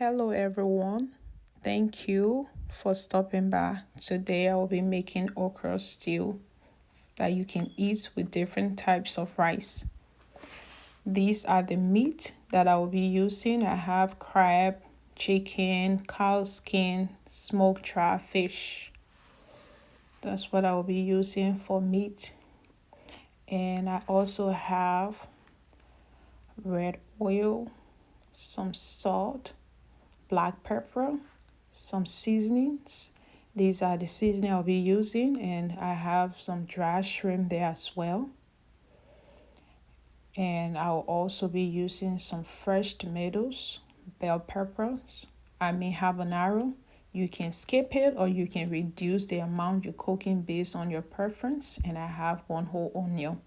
Hello everyone. Thank you for stopping by. Today I will be making okra stew that you can eat with different types of rice. These are the meat that I will be using. I have crab, chicken, cow skin, smoked dry fish. That's what I will be using for meat. And I also have red oil, some salt, black pepper, some seasonings. These are the seasoning I'll be using, and I have some dry shrimp there as well. And I'll also be using some fresh tomatoes, bell peppers, habanero. You can skip it or you can reduce the amount you're cooking based on your preference. And I have one whole onion.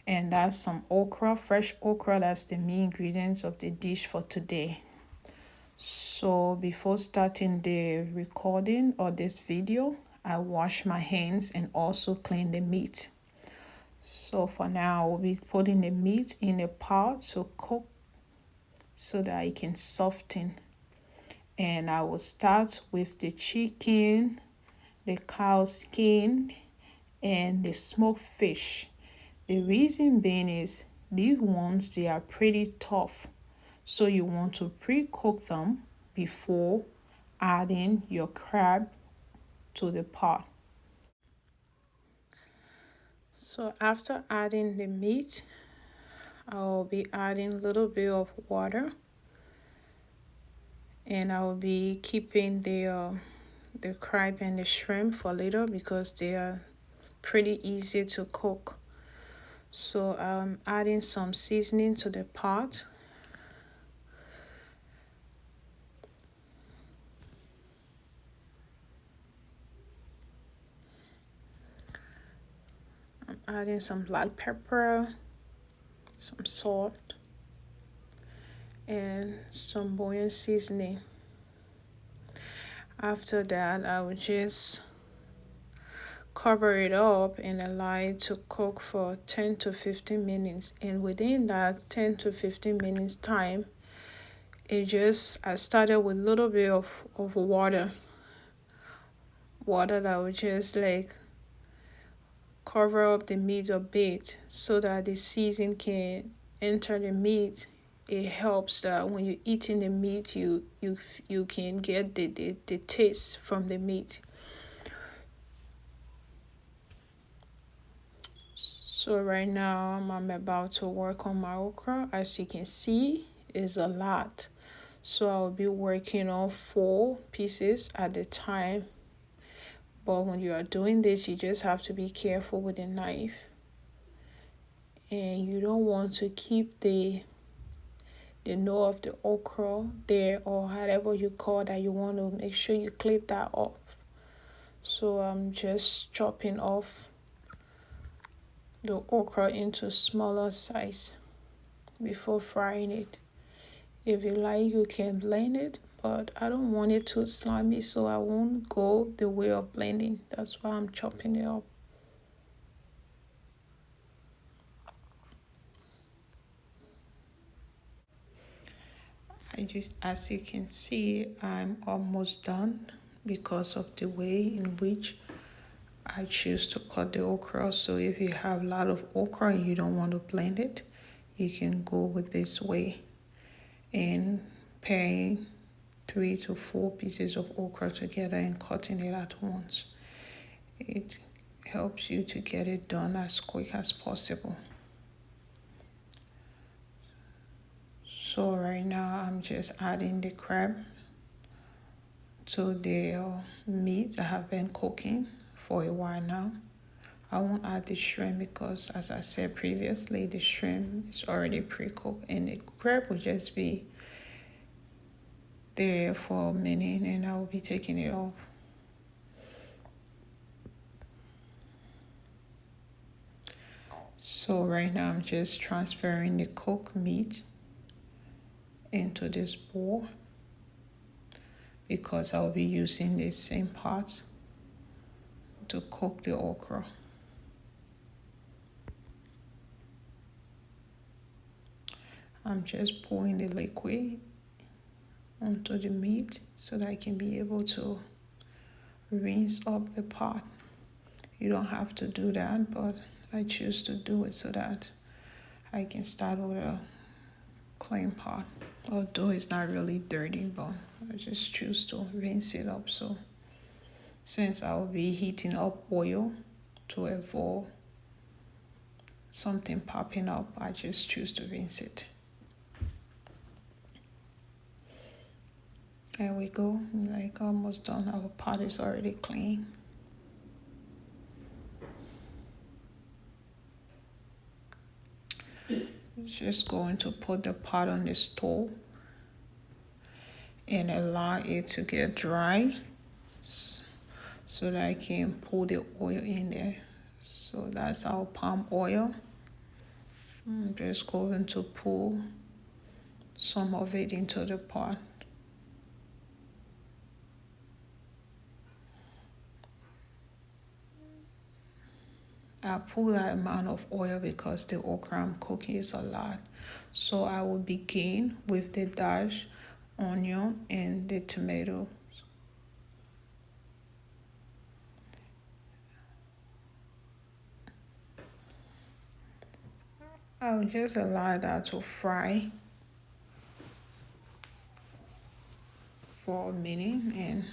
And that's some okra, fresh okra. That's the main ingredients of the dish for today. So before starting the recording or this video, I wash my hands and also clean the meat. So for now, I will be putting the meat in a pot to cook so that it can soften. And I will start with the chicken, the cow skin, and the smoked fish. The reason being is these ones, they are pretty tough. So you want to pre-cook them before adding your crab to the pot. So after adding the meat, I'll be adding a little bit of water, and I'll be keeping the crab and the shrimp for later because they are pretty easy to cook. So I'm adding some seasoning to the pot. I'm adding some black pepper, some salt, and some bouillon seasoning. After that, I will just cover it up and allow it to cook for 10 to 15 minutes. And within that 10 to 15 minutes time, I started with a little bit of water that would just like cover up the meat a bit so that the season can enter the meat. It helps that when you're eating the meat, you can get the taste from the meat. So right now I'm about to work on my okra. As you can see, it's a lot. So I'll be working on 4 pieces at a time. But when you are doing this, you just have to be careful with the knife. And you don't want to keep the nose of the okra there, or whatever you call that. You want to make sure you clip that off. So I'm just chopping off the okra into smaller size before frying it. If you like, you can blend it, but I don't want it too slimy, so I won't go the way of blending. That's why I'm chopping it up. As you can see, I'm almost done because of the way in which I choose to cut the okra. So if you have a lot of okra and you don't want to blend it, you can go with this way and pairing 3 to 4 pieces of okra together and cutting it at once. It helps you to get it done as quick as possible. So right now I'm just adding the crab to the meat I have been cooking for a while now. I won't add the shrimp because, as I said previously, the shrimp is already pre-cooked, and the crab will just be there for a minute and I will be taking it off. So right now I'm just transferring the cooked meat into this bowl because I'll be using the same pots to cook the okra. I'm just pouring the liquid onto the meat so that I can be able to rinse up the pot. You don't have to do that, but I choose to do it so that I can start with a clean pot. Although it's not really dirty, but I just choose to rinse it up. So since I will be heating up oil to avoid something popping up, I just choose to rinse it. There we go, like almost done. Our pot is already clean. Just going to put the pot on the stove and allow it to get dry so that I can pour the oil in there. So that's our palm oil. I'm just going to pour some of it into the pot. I pour that amount of oil because the okra I'm cooking is a lot. So I will begin with the dash, onion, and the tomato. I'll just allow that to fry for a minute, and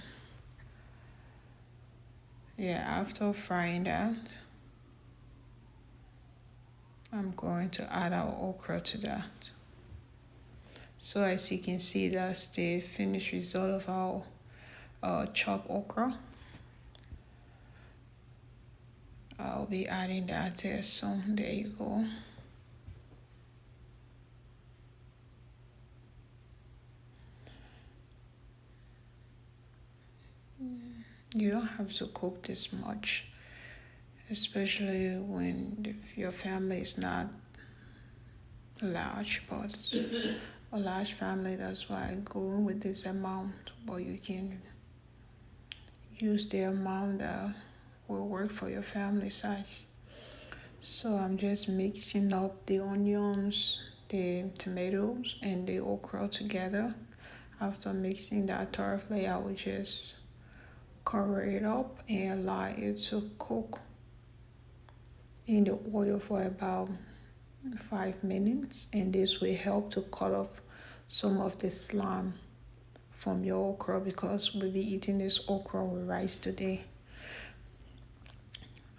yeah, after frying that, I'm going to add our okra to that. So as you can see, that's the finished result of our chopped okra. I'll be adding that there soon. There you go. You don't have to cook this much, especially when your family is not large, but a large family, that's why I go with this amount, but you can use the amount that will work for your family size. So I'm just mixing up the onions, the tomatoes, and the okra together. After mixing that thoroughly, I will just cover it up and allow it to cook in the oil for about 5 minutes, and this will help to cut off some of the slime from your okra because we'll be eating this okra with rice today.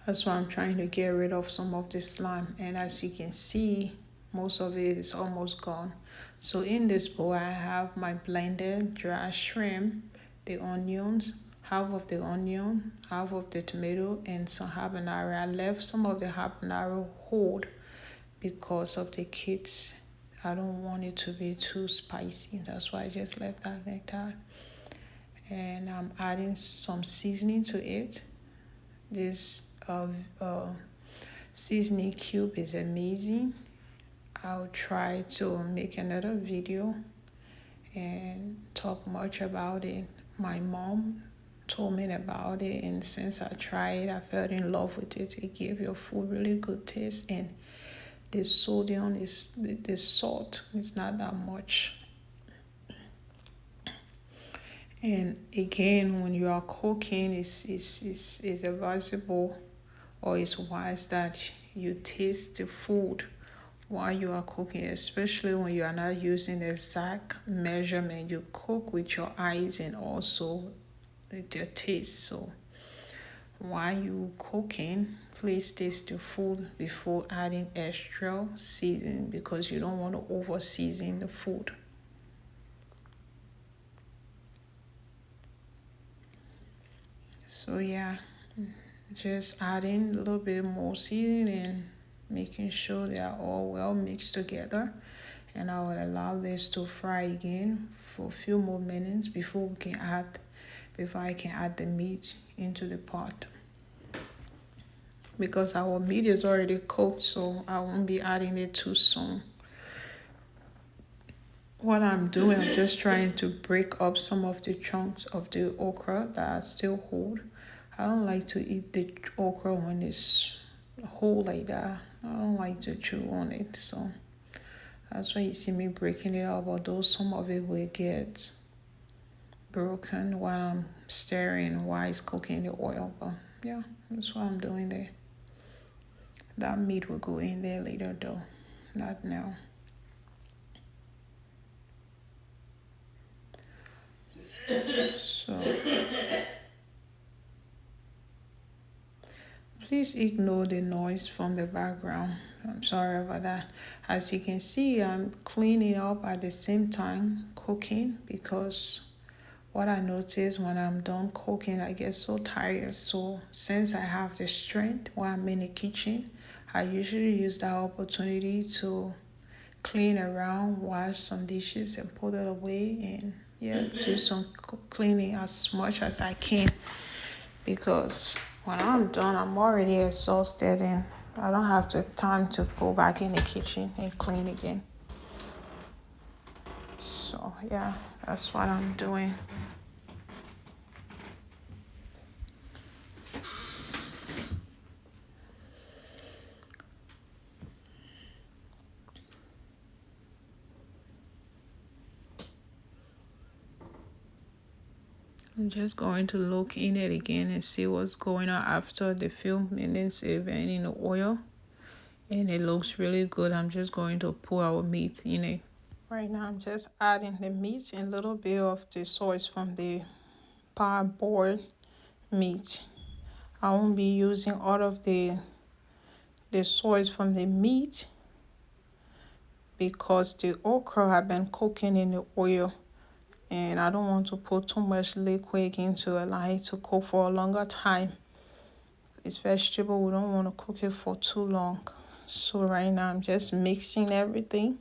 That's why I'm trying to get rid of some of the slime, and as you can see, most of it is almost gone. So in this bowl, I have my blended dry shrimp, the onions, half of the onion, half of the tomato, and some habanero. I left some of the habanero whole because of the kids. I don't want it to be too spicy. That's why I just left that like that. And I'm adding some seasoning to it. This seasoning cube is amazing. I'll try to make another video and talk much about it. My mom told me about it, and since I tried it, I fell in love with it. It gave your food really good taste, and the sodium is the salt is not that much. And again, when you are cooking, it's advisable or it's wise that you taste the food while you are cooking, especially when you are not using the exact measurement. You cook with your eyes and also with your taste. So while you cooking, please taste the food before adding extra seasoning because you don't want to over season the food. So yeah, just adding a little bit more seasoning and making sure they are all well mixed together. And I will allow this to fry again for a few more minutes before I can add the meat into the pot. Because our meat is already cooked, so I won't be adding it too soon. What I'm doing, I'm just trying to break up some of the chunks of the okra that are still whole. I don't like to eat the okra when it's whole like that. I don't like to chew on it, so that's why you see me breaking it up, although some of it will get broken while I'm stirring while it's cooking the oil. But yeah, that's what I'm doing there. That meat will go in there later though, not now. So please ignore the noise from the background. I'm sorry about that. As you can see, I'm cleaning up at the same time cooking, because what I notice when I'm done cooking, I get so tired. So since I have the strength while I'm in the kitchen, I usually use that opportunity to clean around, wash some dishes and put it away, and yeah, do some cleaning as much as I can, because when I'm done, I'm already exhausted and I don't have the time to go back in the kitchen and clean again. So yeah, that's what I'm doing. I'm just going to look in it again and see what's going on after the few minutes if any in the oil. And it looks really good. I'm just going to put our meat in it. Right now I'm just adding the meat and a little bit of the sauce from the parboiled meat. I won't be using all of the sauce from the meat because the okra have been cooking in the oil. And I don't want to put too much liquid into it. I like to cook for a longer time. It's vegetable, we don't want to cook it for too long. So right now I'm just mixing everything.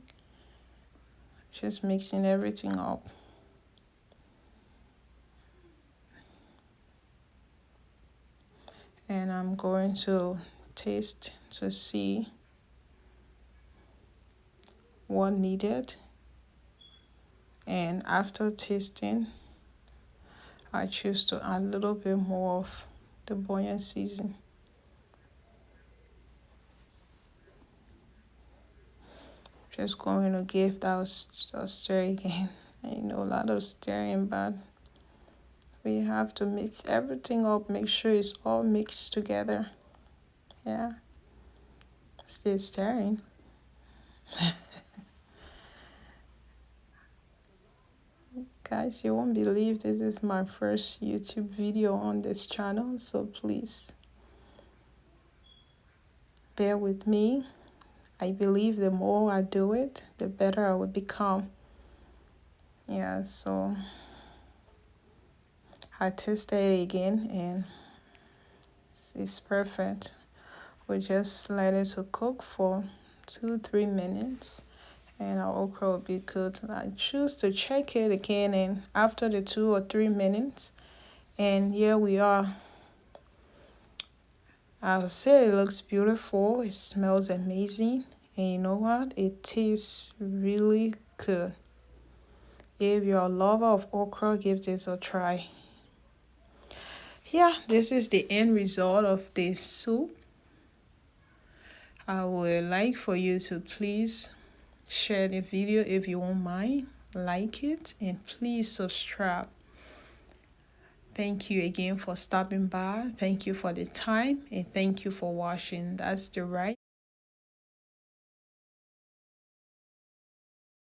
Just mixing everything up. And I'm going to taste to see what needed. And after tasting, I choose to add a little bit more of the bouillon season. Just going to give that a stir again. I know a lot of stirring, but we have to mix everything up, make sure it's all mixed together. Yeah, still stirring. Guys, you won't believe this is my first YouTube video on this channel, so please bear with me. I believe the more I do it, the better I will become. Yeah, so I tested it again and it's perfect. We just let it to cook for 2-3 minutes and our okra will be good. I choose to check it again and after the 2 or 3 minutes, and here we are. I'll say it looks beautiful, it smells amazing, and you know what, it tastes really good. If you're a lover of okra, give this a try. Yeah, this is the end result of this soup. I would like for you to please share the video if you won't mind, like it, and please subscribe. Thank you again for stopping by. Thank you for the time, and thank you for watching. That's the right